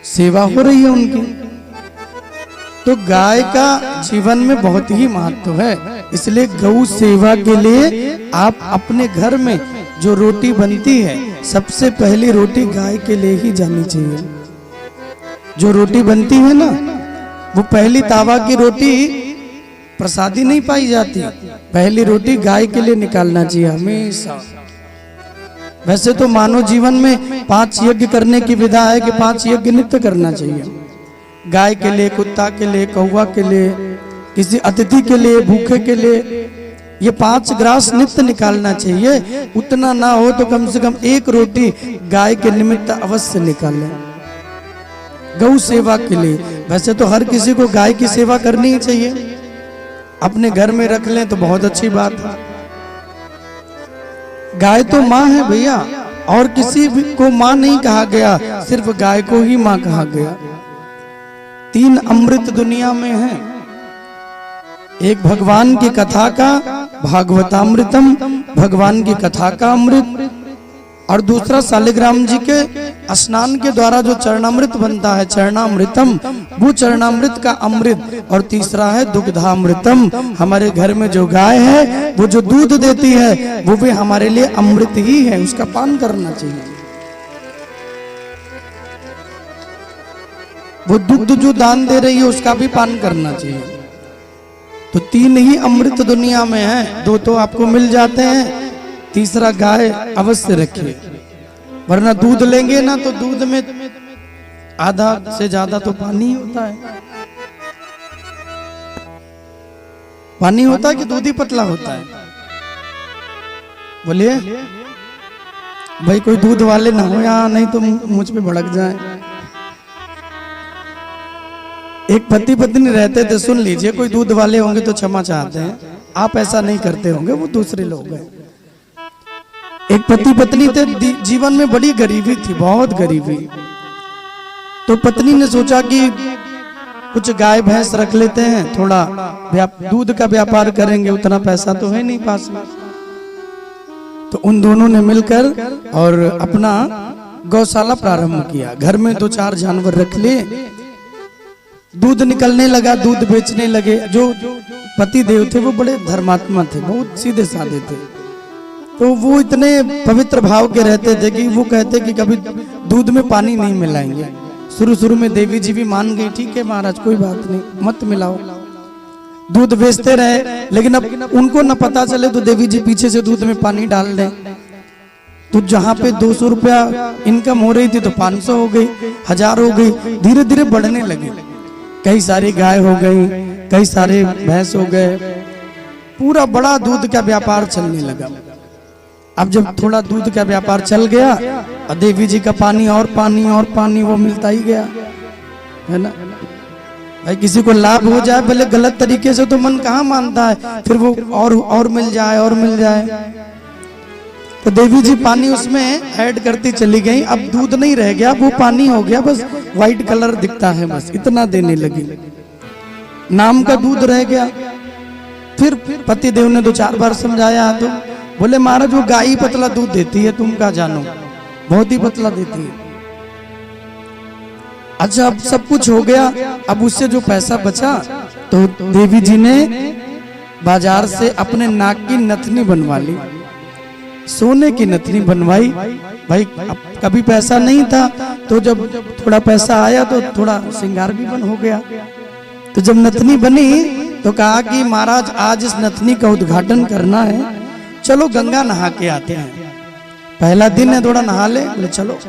सेवा हो रही है उनकी। तो गाय का जीवन में बहुत ही महत्व है, इसलिए गौ सेवा के लिए आप अपने घर में जो रोटी बनती है, सबसे पहली रोटी गाय के लिए ही जानी चाहिए। जो रोटी बनती है ना, वो पहली तावा की रोटी प्रसादी नहीं पाई जाती, पहली रोटी गाय के लिए निकालना चाहिए हमेशा। वैसे तो मानव जीवन में 5 यज्ञ करने की विधा है कि 5 यज्ञ नित्य करना चाहिए। गाय के लिए, कुत्ता के लिए, कौवा के लिए, किसी अतिथि के लिए, भूखे के लिए, ये 5 ग्रास नित्य निकालना चाहिए। उतना ना हो तो कम से कम 1 रोटी गाय के निमित्त अवश्य निकालें, गौ सेवा के लिए। वैसे तो हर किसी को गाय की सेवा करनी ही चाहिए, अपने घर में रख लें तो बहुत अच्छी बात है। गाय तो माँ है भैया, और किसी को माँ नहीं कहा गया, सिर्फ गाय को ही माँ कहा गया। 3 अमृत दुनिया में है, एक भगवान की कथा का भागवतामृतम, भगवान की कथा का अमृत, और दूसरा शालिग्राम जी के स्नान के द्वारा जो चरणामृत बनता है, चरणामृतम, वो चरणामृत का अमृत, और तीसरा है दुग्धामृतम। हमारे घर में जो गाय है, वो जो दूध देती है, वो भी हमारे लिए अमृत ही है, उसका पान करना चाहिए। वो दुग्ध जो दान दे रही है, उसका भी पान करना चाहिए। तो 3 ही अमृत दुनिया में है, 2 तो आपको मिल जाते हैं, तीसरा गाय अवश्य रखिए, वरना दूध लेंगे ना तो दूध में आधा से ज्यादा तो पानी होता है। पानी होता है कि दूध ही पतला होता है? बोलिए भाई, कोई दूध वाले ना हो यहाँ, नहीं तो मुझ पे भड़क जाए। एक पति पत्नी रहते थे, सुन लीजिए, कोई दूध वाले होंगे तो क्षमा चाहते हैं, आप ऐसा नहीं करते होंगे, वो दूसरे लोग हैं। एक पति पत्नी थे, जीवन में बड़ी गरीबी थी, बहुत गरीबी। तो पत्नी ने सोचा कि कुछ गाय भैंस रख लेते हैं, थोड़ा दूध का व्यापार करेंगे, उतना पैसा तो है नहीं पास में। तो उन दोनों ने मिलकर और अपना गौशाला प्रारंभ किया। घर में 2-4 जानवर रख लिए, दूध निकलने लगा, दूध बेचने लगे। जो पति देव थे वो बड़े धर्मात्मा थे, बहुत सीधे साधे थे। तो वो इतने पवित्र भाव के रहते थे कि वो कहते कि कभी दूध में पानी नहीं मिलाएंगे। शुरू में देवी जी भी मान गई, ठीक है महाराज कोई बात नहीं, मत मिलाओ। दूध बेचते रहे, लेकिन अब उनको न पता चले तो देवी जी पीछे से दूध में पानी डाल दें। तो जहाँ पे 200 रुपया इनकम हो रही थी तो 500 हो गई, 1000 हो गई, धीरे धीरे बढ़ने लगी। कई सारी गाय हो गई, कई सारे भैंस हो गए, पूरा बड़ा दूध का व्यापार चलने लगा। अब जब थोड़ा दूध का व्यापार चल गया, और देवी जी का पानी और पानी और पानी वो मिलता ही गया, है ना भाई। किसी को लाभ हो जाए भले गलत तरीके से, तो मन कहाँ मानता है, फिर वो और मिल जाए और मिल जाए। तो देवी जी पानी उसमें ऐड करती चली गई। अब दूध नहीं रह गया, वो पानी हो गया, बस व्हाइट कलर दिखता है, बस इतना देने लगी, नाम का दूध रह गया। फिर पति देव ने 2-4 बार समझाया, तो बोले महाराज वो गाय पतला दूध देती है, तुम क्या जानो, बहुत ही पतला देती है। अच्छा, अब सब कुछ हो गया, अब उससे जो पैसा बचा तो देवी जी ने बाजार से अपने नाक की नथनी बनवा ली, सोने की नथनी बनवाई। भाई अब कभी पैसा नहीं था, तो जब थोड़ा पैसा आया तो थोड़ा श्रृंगार भी बन हो गया। तो जब नथनी बनी तो कहा कि महाराज आज इस नथनी का उद्घाटन करना है, चलो गंगा नहा के आते हैं, पहला दिन है, थोड़ा नहा ले। बोले चलो।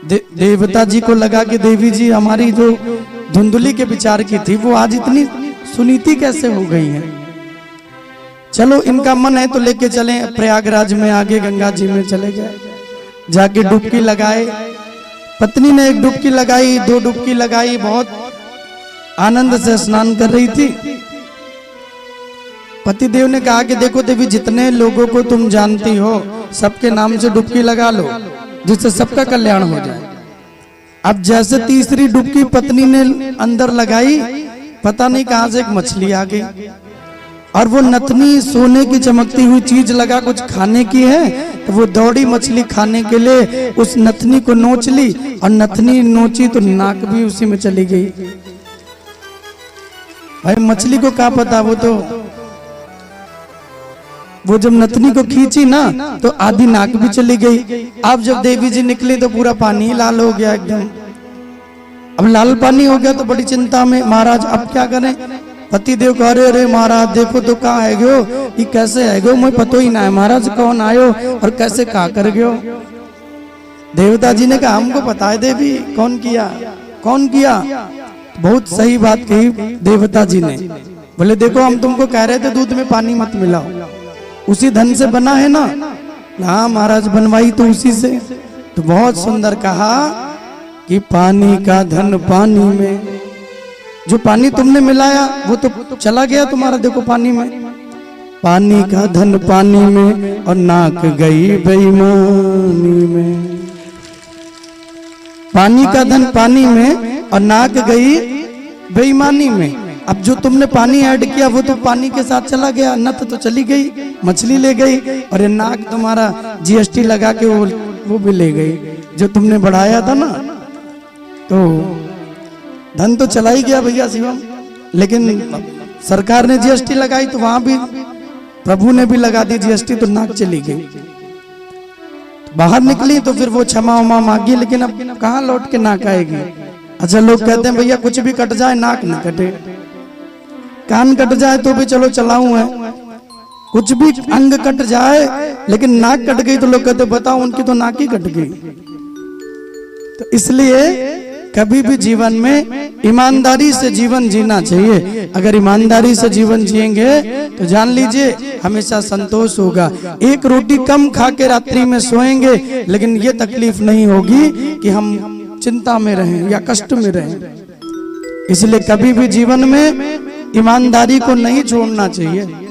देवता जी को लगा कि देवी जी हमारी जो धुंधली के विचार की थी, वो आज इतनी सुनीति कैसे हो गई है। चलो इनका मन है तो लेके चले प्रयागराज में, आगे गंगा जी में चले गए, जाके डुबकी लगाए। पत्नी ने 1 डुबकी लगाई, 2 डुबकी लगाई, बहुत आनंद से स्नान कर रही थी। पति देव ने कहा कि देखो देवी, जितने लोगों को तुम जानती हो सबके नाम से डुबकी लगा लो, जिससे सबका कल्याण हो जाए। अब जैसे तीसरी डुबकी पत्नी ने अंदर लगाई, पता नहीं कहां से एक मछली आ गई। और वो नथनी सोने की चमकती हुई चीज लगा कुछ खाने की है, तो वो दौड़ी मछली खाने के लिए, उस नथनी को नोच ली, और नथनी नोची तो नाक भी उसी में चली गई। भाई मछली को क्या पता, वो जब नथनी को खींची ना तो आधी नाक भी चली गई। अब जब देवी जी निकली तो पूरा पानी ही लाल हो गया एकदम। अब लाल पानी हो गया तो बड़ी चिंता में, महाराज अब क्या करें? पति देव कह रहे, अरे महाराज देखो तो कहाँ है गयो, ये कैसे है गयो, मुझे पतो ही ना है महाराज कौन आयो और कैसे कहा कर गयो। देवता जी ने कहा हमको पता है देवी, कौन किया कौन किया। बहुत सही बात कही देवता जी ने। बोले देखो हम तुमको कह रहे थे दूध में पानी मत मिलाओ, उसी धन से बना है ना। हाँ महाराज बनवाई तो उसी से। तो बहुत सुंदर कहा कि पानी का धन पानी में, जो पानी तुमने मिलाया वो तो चला गया तुम्हारा, देखो पानी में। पानी का धन पानी में और नाक गई बेईमानी में। पानी का धन पानी में और नाक गई बेईमानी में। अब जो तुमने पानी ऐड किया वो तो पानी के साथ चला गया, नथ तो चली गई, मछली ले गई, और ये नाक तुम्हारा जीएसटी लगा के वो भी ले गई जो तुमने बढ़ाया था ना। तो धन तो चला ही गया भैया शिवम, लेकिन सरकार ने जीएसटी लगाई तो वहां भी प्रभु ने भी लगा दी जीएसटी, तो नाक चली गई। बाहर निकली तो फिर वो क्षमा उमा मांगी, लेकिन अब कहाँ लौट के नाक आएगी। अच्छा लोग कहते हैं भैया कुछ भी कट जाए नाक न कटे, कान कट जाए तो भी चलो चलाऊं है, कुछ भी अंग कट जाए लेकिन नाक कट गई तो लोग कहते बताओ उनकी तो नाक ही कट गई। तो इसलिए कभी भी जीवन में ईमानदारी से जीवन जीना चाहिए। अगर ईमानदारी से जीवन जिएंगे तो जान लीजिए हमेशा संतोष होगा। एक रोटी कम खा के रात्रि में सोएंगे, लेकिन ये तकलीफ नहीं होगी कि हम चिंता में रहें या कष्ट में रहें। इसलिए कभी भी जीवन में ईमानदारी को नहीं छोड़ना चाहिए।